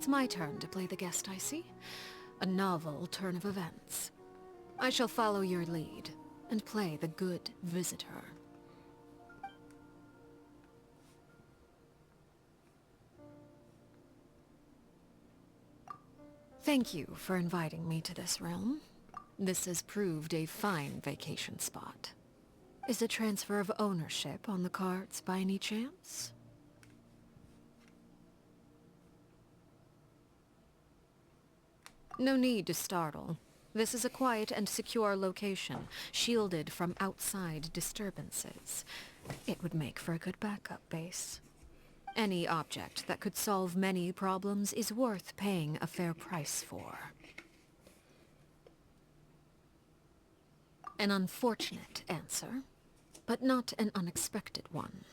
It's my turn to play the guest, I see. A novel turn of events. I shall follow your lead and play the good visitor. Thank you for inviting me to this realm. This has proved a fine vacation spot. Is a transfer of ownership on the cards by any chance? No need to startle. This is a quiet and secure location, shielded from outside disturbances. It would make for a good backup base. Any object that could solve many problems is worth paying a fair price for. An unfortunate answer, but not an unexpected one.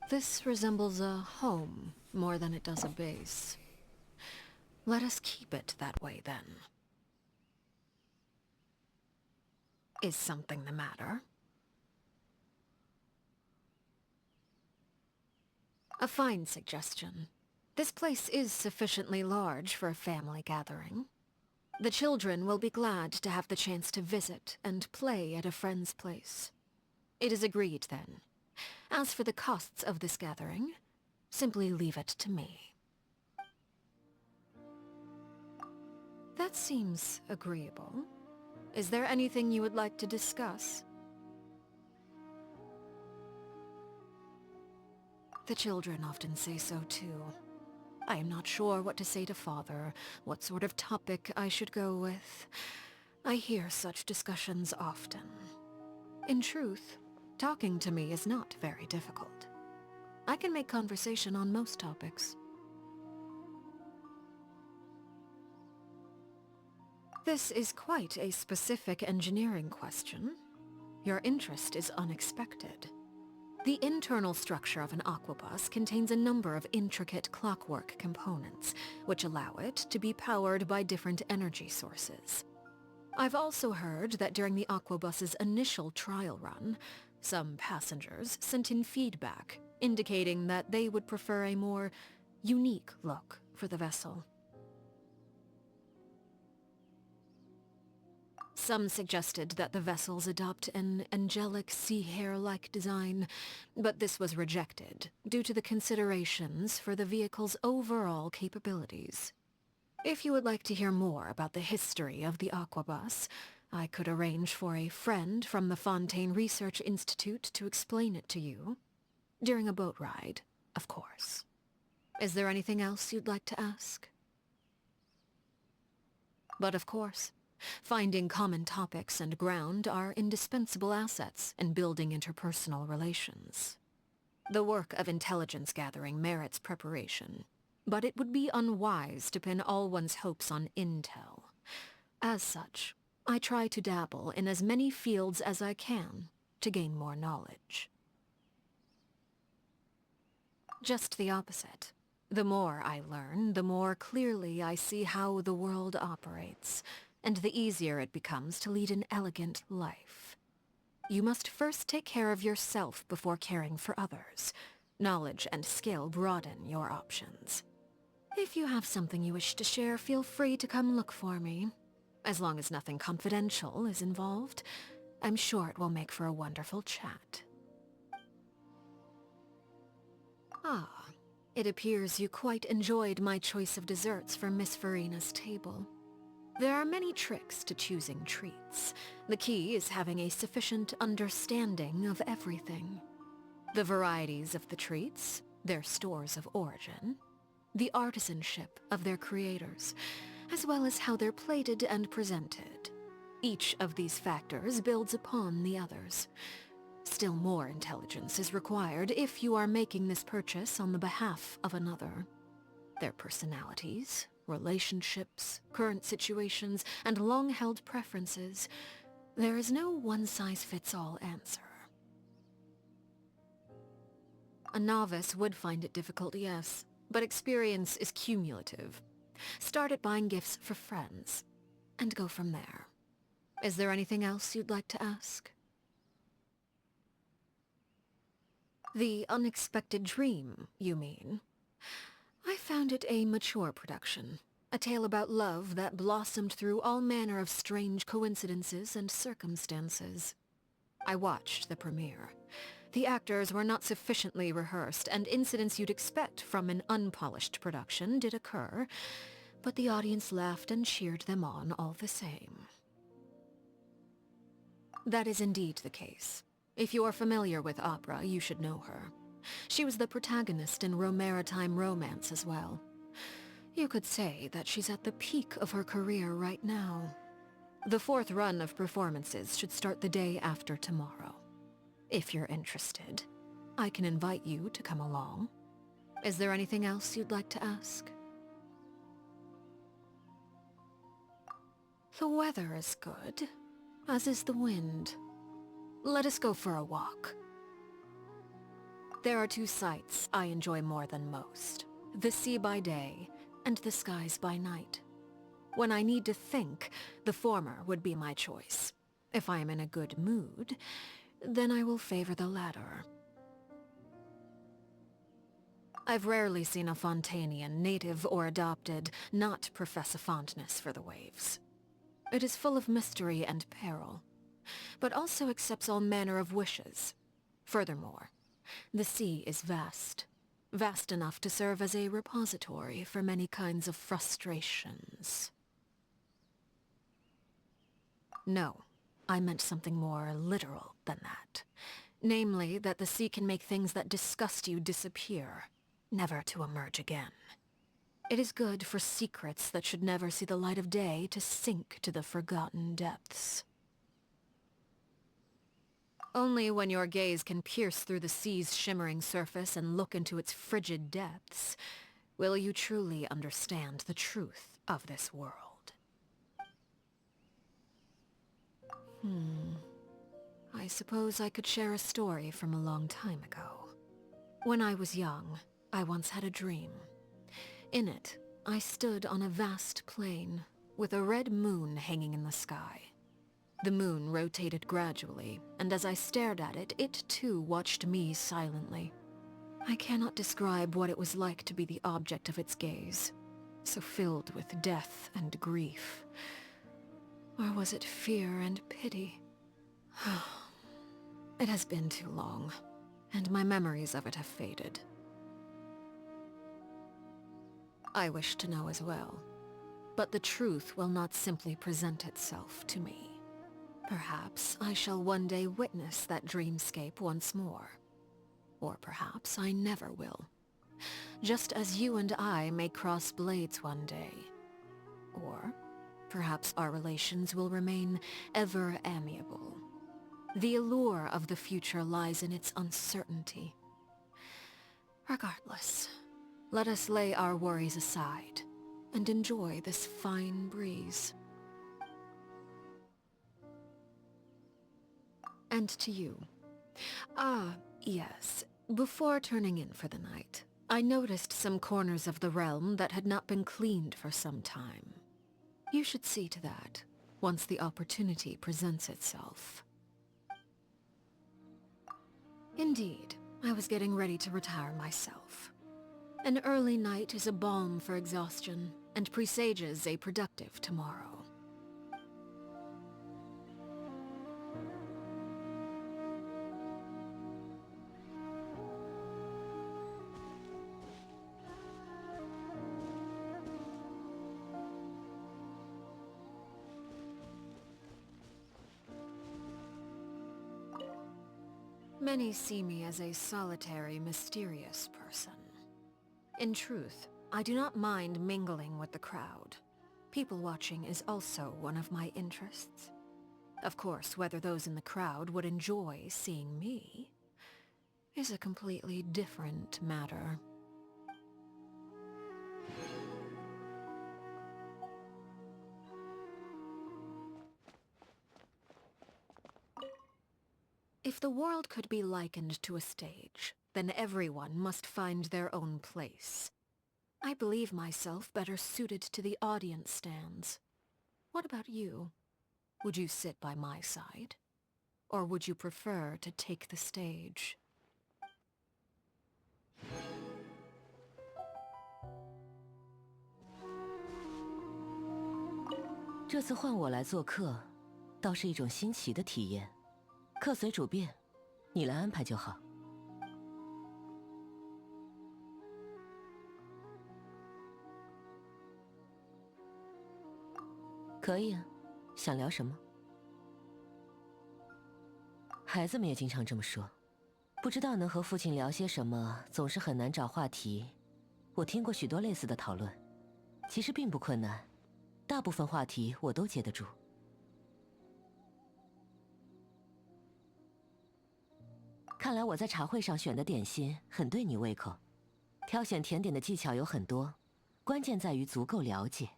This resembles a home more than it does a base. Let us keep it that way, then. Is something the matter? A fine suggestion. This place is sufficiently large for a family gathering. The children will be glad to have the chance to visit and play at a friend's place. It is agreed, then. As for the costs of this gathering, simply leave it to me. That seems agreeable. Is there anything you would like to discuss? The children often say so too. I am not sure what to say to Father, what sort of topic I should go with. I hear such discussions often. In truth, talking to me is not very difficult. I can make conversation on most topics. This is quite a specific engineering question. Your interest is unexpected. The internal structure of an aquabus contains a number of intricate clockwork components, which allow it to be powered by different energy sources. I've also heard that during the aquabus's initial trial run, some passengers sent in feedback, indicating that they would prefer a more unique look for the vessel. Some suggested that the vessels adopt an angelic sea hare-like design, but this was rejected due to the considerations for the vehicle's overall capabilities. If you would like to hear more about the history of the aquabus, I could arrange for a friend from the Fontaine Research Institute to explain it to you. During a boat ride, of course. Is there anything else you'd like to ask? But of course, finding common topics and ground are indispensable assets in building interpersonal relations. The work of intelligence gathering merits preparation, but it would be unwise to pin all one's hopes on intel. As such, I try to dabble in as many fields as I can to gain more knowledge. Just the opposite. The more I learn, the more clearly I see how the world operates, and the easier it becomes to lead an elegant life. You must first take care of yourself before caring for others. Knowledge and skill broaden your options. If you have something you wish to share, feel free to come look for me. As long as nothing confidential is involved, I'm sure it will make for a wonderful chat. Ah, it appears you quite enjoyed my choice of desserts for Miss Furina's table. There are many tricks to choosing treats. The key is having a sufficient understanding of everything. The varieties of the treats, their stores of origin, the artisanship of their creators, as well as how they're plated and presented. Each of these factors builds upon the others. Still more intelligence is required if you are making this purchase on the behalf of another. Their personalities, relationships, current situations, and long-held preferences. There is no one-size-fits-all answer. A novice would find it difficult, yes, but experience is cumulative. Start at buying gifts for friends, and go from there. Is there anything else you'd like to ask? The unexpected dream, you mean? I found it a mature production. A tale about love that blossomed through all manner of strange coincidences and circumstances. I watched the premiere. The actors were not sufficiently rehearsed, and incidents you'd expect from an unpolished production did occur, but the audience laughed and cheered them on all the same. That is indeed the case. If you are familiar with opera, you should know her. She was the protagonist in Maritime Romance as well. You could say that she's at the peak of her career right now. The fourth run of performances should start the day after tomorrow. If you're interested, I can invite you to come along. Is there anything else you'd like to ask? The weather is good, as is the wind. Let us go for a walk. There are two sights I enjoy more than most: the sea by day and the skies by night. When I need to think, the former would be my choice. If I am in a good mood, then I will favor the latter. I've rarely seen a Fontainian, native or adopted, not profess a fondness for the waves. It is full of mystery and peril, but also accepts all manner of wishes. Furthermore, the sea is vast. Vast enough to serve as a repository for many kinds of frustrations. No, I meant something more literal than that. Namely, that the sea can make things that disgust you disappear, never to emerge again. It is good for secrets that should never see the light of day to sink to the forgotten depths. Only when your gaze can pierce through the sea's shimmering surface and look into its frigid depths will you truly understand the truth of this world. I suppose I could share a story from a long time ago. When I was young, I once had a dream. In it, I stood on a vast plain with a red moon hanging in the sky. The moon rotated gradually, and as I stared at it, it too watched me silently. I cannot describe what it was like to be the object of its gaze, so filled with death and grief. Or was it fear and pity? It has been too long, and my memories of it have faded. I wish to know as well, but the truth will not simply present itself to me. Perhaps I shall one day witness that dreamscape once more. Or perhaps I never will. Just as you and I may cross blades one day. Or perhaps our relations will remain ever amiable. The allure of the future lies in its uncertainty. Regardless, let us lay our worries aside and enjoy this fine breeze. And to you. Ah, yes. Before turning in for the night, I noticed some corners of the realm that had not been cleaned for some time. You should see to that, once the opportunity presents itself. Indeed, I was getting ready to retire myself. An early night is a balm for exhaustion, and presages a productive tomorrow. Many see me as a solitary, mysterious person. In truth, I do not mind mingling with the crowd. People watching is also one of my interests. Of course, whether those in the crowd would enjoy seeing me is a completely different matter. If the world could be likened to a stage, then everyone must find their own place. I believe myself better suited to the audience stands. What about you? Would you sit by my side? Or would you prefer to take the stage? 这次换我来做客，倒是一种新奇的体验。客随主便，你来安排就好。可以啊，想聊什么？孩子们也经常这么说，不知道能和父亲聊些什么，总是很难找话题。我听过许多类似的讨论，其实并不困难，大部分话题我都接得住。看来我在茶会上选的点心很对你胃口。挑选甜点的技巧有很多，关键在于足够了解。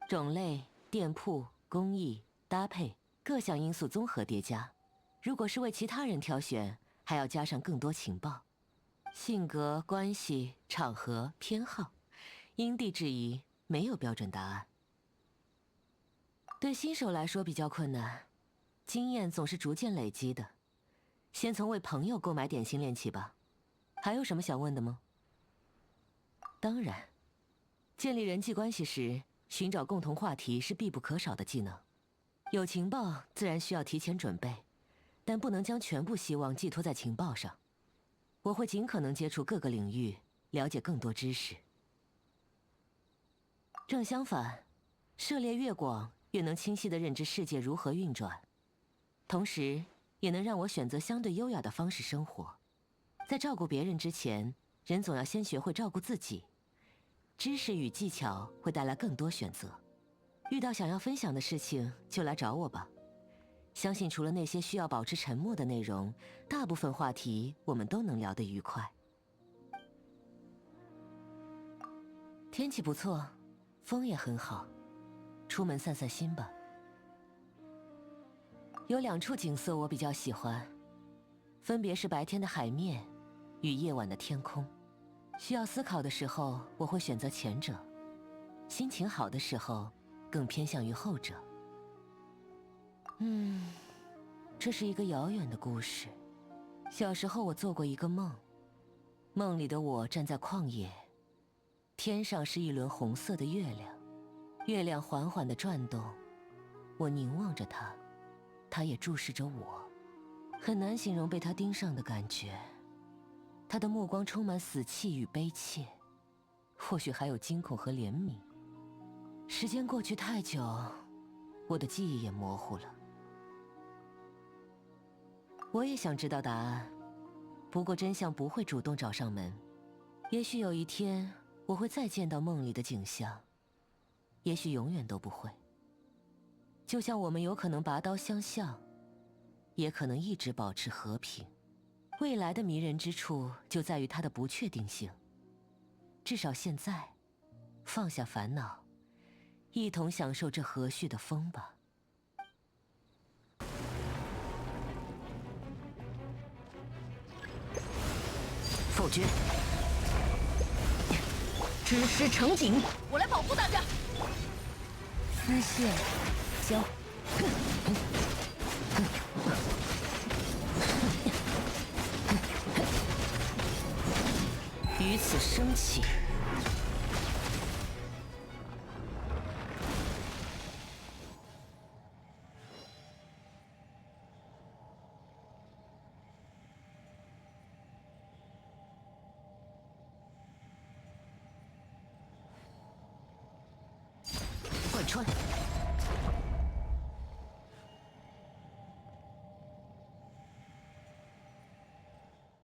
种类、店铺、工艺、搭配，各项因素综合叠加。如果是为其他人挑选，还要加上更多情报。性格、关系、场合、偏好，因地制宜，没有标准答案。对新手来说比较困难，经验总是逐渐累积的。先从为朋友购买点心练起吧。还有什么想问的吗？当然，建立人际关系时，寻找共同话题是必不可少的技能。有情报自然需要提前准备，但不能将全部希望寄托在情报上。我会尽可能接触各个领域，了解更多知识。正相反，涉猎越广，越能清晰地认知世界如何运转，同时也能让我选择相对优雅的方式生活。在照顾别人之前，人总要先学会照顾自己。知识与技巧会带来更多选择。遇到想要分享的事情，就来找我吧。相信除了那些需要保持沉默的内容，大部分话题我们都能聊得愉快。天气不错，风也很好，出门散散心吧。有2处景色我比较喜欢，分别是白天的海面与夜晚的天空。需要思考的时候，我会选择前者；心情好的时候，更偏向于后者。这是一个遥远的故事。小时候我做过一个梦，梦里的我站在旷野，天上是一轮红色的月亮，月亮缓缓地转动，我凝望着它，它也注视着我，很难形容被它盯上的感觉。他的目光充满死气与悲切，或许还有惊恐和怜悯。时间过去太久，我的记忆也模糊了。我也想知道答案，不过真相不会主动找上门。也许有一天，我会再见到梦里的景象，也许永远都不会。就像我们有可能拔刀相向，也可能一直保持和平。未来的迷人之处就在于它的不确定性。至少现在，放下烦恼，一同享受这和煦的风吧。否决。知识成景，我来保护大家。丝线交。于此升起。贯穿。